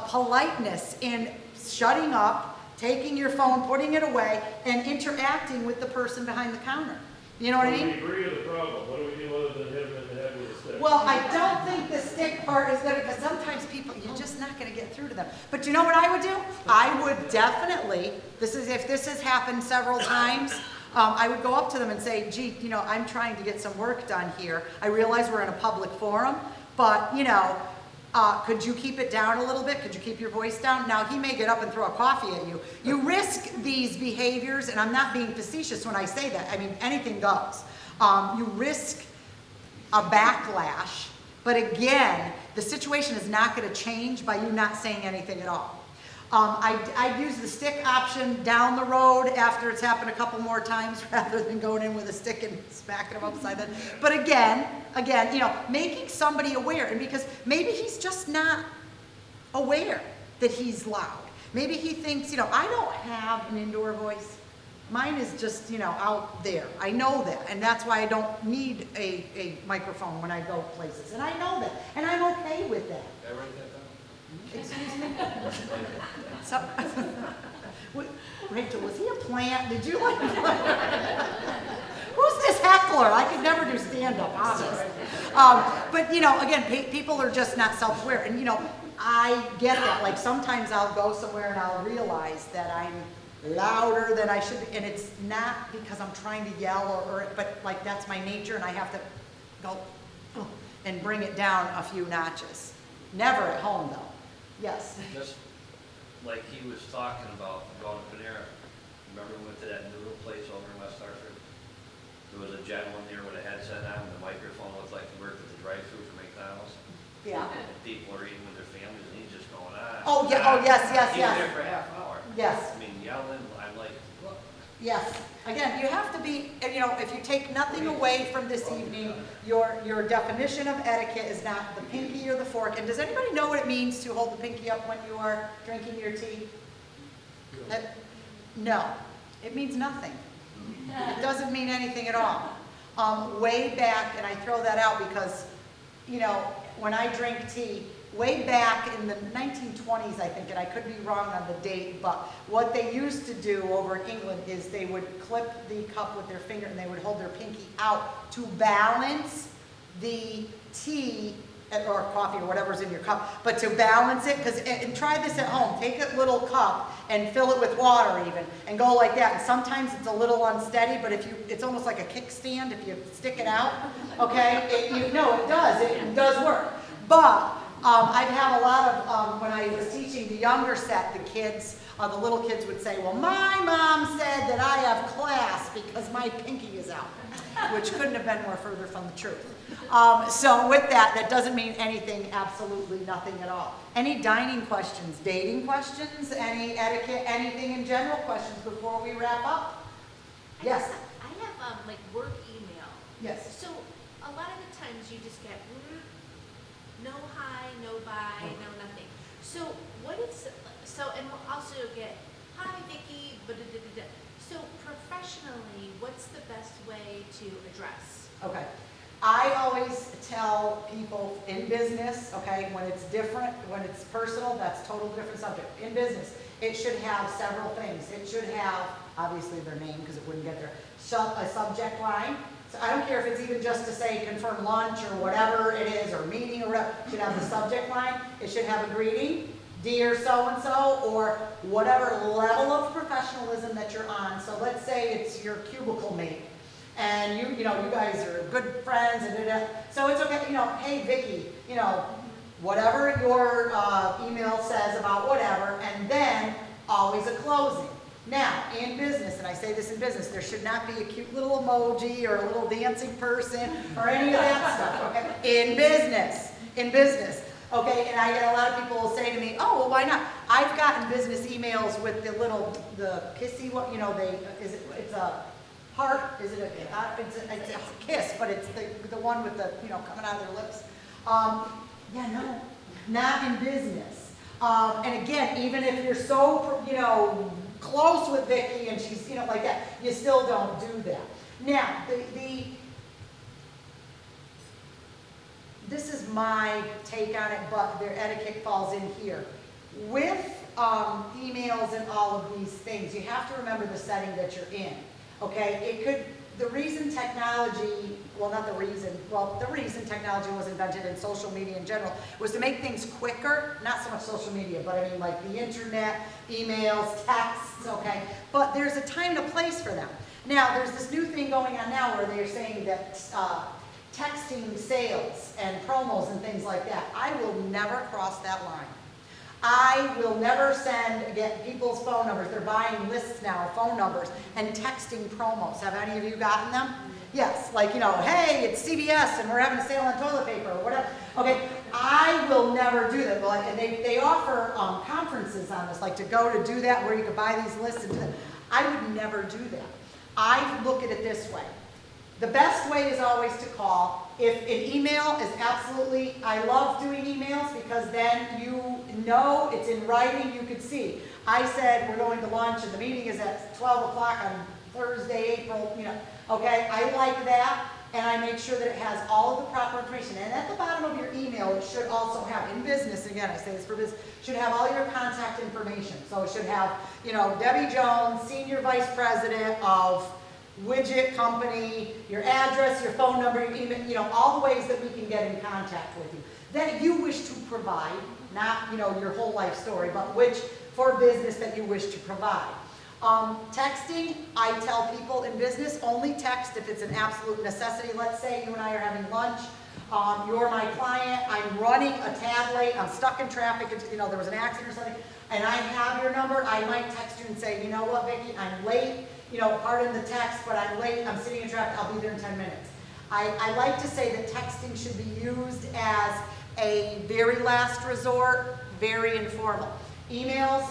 politeness in shutting up, taking your phone, putting it away, and interacting with the person behind the counter? You know what I mean? We agree with the problem. What do we do other than hit them in the head with a stick? Well, I don't think the stick part is gonna, because sometimes people, you're just not gonna get through to them. But you know what I would do? I would definitely, if this has happened several times, I would go up to them and say, gee, you know, I'm trying to get some work done here. I realize we're in a public forum, but, you know, could you keep it down a little bit? Could you keep your voice down? Now, he may get up and throw a coffee at you. You risk these behaviors, and I'm not being facetious when I say that. I mean, anything goes. You risk a backlash, but again, the situation is not going to change by you not saying anything at all. I'd use the stick option down the road after it's happened a couple more times rather than going in with a stick and smacking them upside the head. But again, you know, making somebody aware, and because maybe he's just not aware that he's loud. Maybe he thinks, you know, I don't have an indoor voice. Mine is just, you know, out there. I know that, and that's why I don't need a microphone when I go places. And I know that, and I'm okay with that. Did I write that down? Excuse me? So, Rachel, was he a plant? Did you like who's this heckler? I could never do stand-up, honest. But, you know, again, people are just not self-aware. And, you know, I get that. Like, sometimes I'll go somewhere and I'll realize that I'm louder than I should be. And it's not because I'm trying to yell but, like, that's my nature, and I have to go and bring it down a few notches. Never at home, though. Yes. Just like he was talking about going to Panera. Remember we went to that noodle place over in West Hartford? There was a gentleman there with a headset on, and the microphone looked like he worked at the drive-thru for McDonald's. Yeah. And people are eating with their families, and he's just going on. Oh, yeah. Oh, yes, yes, He was yes. there for half an hour. Yes. I mean, yelling, I'm like, look. Yes. Again, you have to be, you know, if you take nothing away from this evening, your definition of etiquette is not the pinky or the fork. And does anybody know what it means to hold the pinky up when you are drinking your tea? No. It means nothing. It doesn't mean anything at all. Way back, and I throw that out because, you know, when I drink tea, way back in the 1920s, I think, and I could be wrong on the date, but what they used to do over in England is they would clip the cup with their finger and they would hold their pinky out to balance the tea or coffee or whatever's in your cup, but to balance it, because, and try this at home, take a little cup and fill it with water even, and go like that, and sometimes it's a little unsteady, but if you, it's almost like a kickstand if you stick it out, okay, it does work, but I've had a lot of, when I was teaching the younger set, the kids, the little kids would say, well, my mom said that I have class because my pinky is out, which couldn't have been more further from the truth. So with that, that doesn't mean anything, absolutely nothing at all. Any dining questions, dating questions, any etiquette, anything in general questions before we wrap up? Yes? I have, like, work email. Yes. So, a lot of the times you just get, no hi, no bye, no nothing. So, what is, and we'll also get, hi, Vicki, da-da-da-da-da. So, professionally, what's the best way to address? Okay. I always tell people in business, okay, when it's different, when it's personal, that's a total different subject. In business, it should have several things. It should have, obviously, their name, because it wouldn't get there, a subject line. So I don't care if it's even just to say confirm lunch or whatever it is, or meeting or whatever. It should have the subject line. It should have a greeting, dear so-and-so, or whatever level of professionalism that you're on. So let's say it's your cubicle mate, and you guys are good friends, and so it's okay, hey Vicki, whatever your email says about whatever, and then always a closing. Now, in business, and I say this in business, there should not be a cute little emoji or a little dancing person or any of that stuff, okay? In business, okay? And I get a lot of people will say to me, oh, well, why not? I've gotten business emails with the kissy one, it's a heart, it's a kiss, but it's the one with the, coming out of their lips. Yeah, no, not in business. And again, even if you're so, close with Vicki and she's, like that, you still don't do that. Now, this is my take on it, but their etiquette falls in here. With emails and all of these things, you have to remember the setting that you're in, okay? The reason technology technology was invented in social media in general was to make things quicker, not so much social media, but I mean like the internet, emails, texts, okay? But there's a time and a place for them. Now, there's this new thing going on now where they're saying that texting sales and promos and things like that, I will never cross that line. I will never get people's phone numbers. They're buying lists now of phone numbers and texting promos. Have any of you gotten them? Yes, like, hey, it's CVS and we're having a sale on toilet paper or whatever. Okay, I will never do that. And they offer conferences on this, like to go to do that where you can buy these lists and do that. I would never do that. I look at it this way. The best way is always to call. If an email is absolutely, I love doing emails because then it's in writing, you could see. I said we're going to lunch and the meeting is at 12 o'clock on Thursday, April, okay? I like that, and I make sure that it has all of the proper information. And at the bottom of your email, it should also have, in business, again, I say this for business, should have all your contact information. So it should have, Debbie Jones, Senior Vice President of widget company, your address, your phone number, your email, all the ways that we can get in contact with you. That you wish to provide, not, your whole life story, but which for business that you wish to provide. Texting, I tell people in business, only text if it's an absolute necessity. Let's say you and I are having lunch. You're my client, I'm running a tad late, I'm stuck in traffic, there was an accident or something, and I have your number, I might text you and say, you know what, Vicki, I'm late, pardon the text, but I'm late, I'm sitting in traffic, I'll be there in 10 minutes. I like to say that texting should be used as a very last resort, very informal. Emails,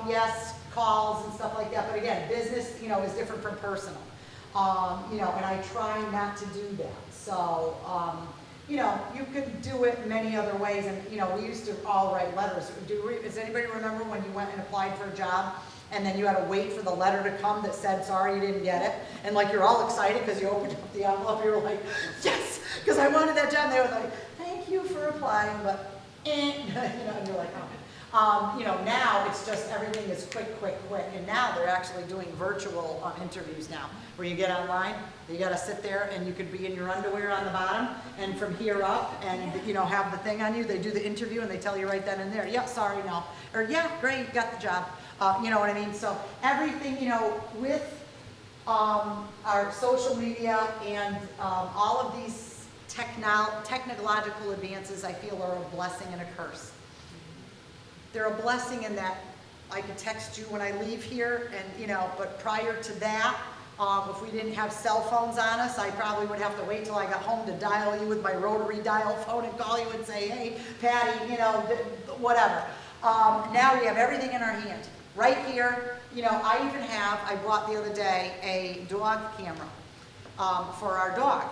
yes, calls and stuff like that, but again, business, is different from personal. And I try not to do that. So, you could do it many other ways, and, we used to all write letters. Does anybody remember when you went and applied for a job, and then you had to wait for the letter to come that said, sorry, you didn't get it? And like, you're all excited because you opened up the envelope, you were like, yes, because I wanted that job. And they were like, thank you for applying, but, and you're like, oh. Now it's just everything is quick, and now they're actually doing virtual interviews now, where you get online, you got to sit there, and you could be in your underwear on the bottom, and from here up, and have the thing on you. They do the interview, and they tell you right then and there, yeah, sorry, no, or yeah, great, got the job. You know what I mean? So everything, with our social media and all of these technological advances, I feel are a blessing and a curse. They're a blessing in that I could text you when I leave here, and but prior to that, if we didn't have cell phones on us, I probably would have to wait till I got home to dial you with my rotary dial phone and call you and say, hey, Patty, whatever. Now we have everything in our hand. Right here, I bought the other day a dog camera for our dog.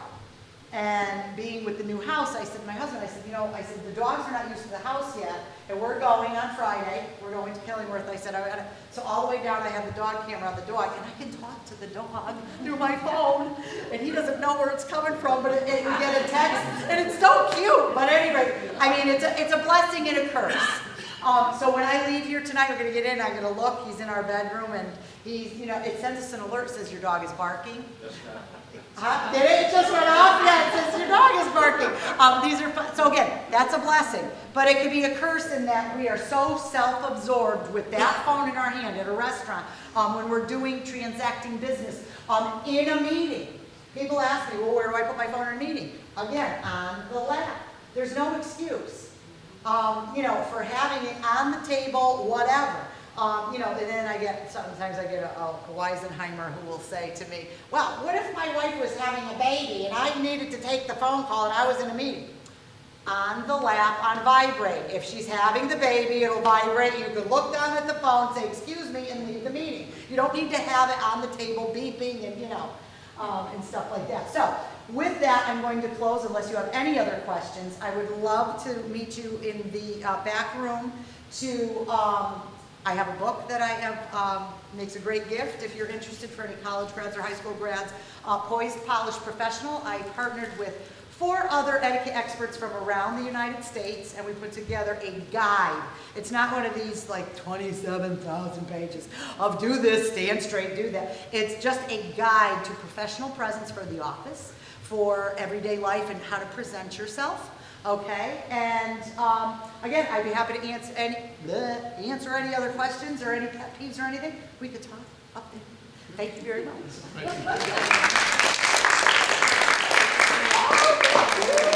And being with the new house, I said to my husband, I said, the dogs are not used to the house yet, and we're going on Friday, we're going to Killingworth. I said, so all the way down I have the dog camera on the dog, and I can talk to the dog through my phone, and he doesn't know where it's coming from, but we get a text, and it's so cute. But anyway, it's a blessing and a curse. So when I leave here tonight, we're going to get in, I'm going to look, he's in our bedroom, and he's, it sends us an alert, says your dog is barking. Did it? It just went off? Yeah, it says your dog is barking. These are fun. So again, that's a blessing. But it could be a curse in that we are so self-absorbed with that phone in our hand at a restaurant, when we're transacting business, in a meeting. People ask me, well, where do I put my phone in a meeting? Again, on the lap. There's no excuse, for having it on the table, whatever. And then sometimes I get a Weisenheimer who will say to me, well, what if my wife was having a baby and I needed to take the phone call and I was in a meeting? On the lap, on vibrate. If she's having the baby, it'll vibrate. You can look down at the phone, say, excuse me, and leave the meeting. You don't need to have it on the table beeping and, and stuff like that. So with that, I'm going to close unless you have any other questions. I would love to meet you in the back room to, I have a book that I have, makes a great gift if you're interested for any college grads or high school grads. Poised, Polished, Professional. I partnered with 4 other etiquette experts from around the United States, and we put together a guide. It's not one of these like 27,000 pages of do this, stand straight, do that. It's just a guide to professional presence for the office, for everyday life and how to present yourself. Okay, and again, I'd be happy to answer any other questions or any pet peeves or anything. We could talk up there. Thank you very much. Thank you.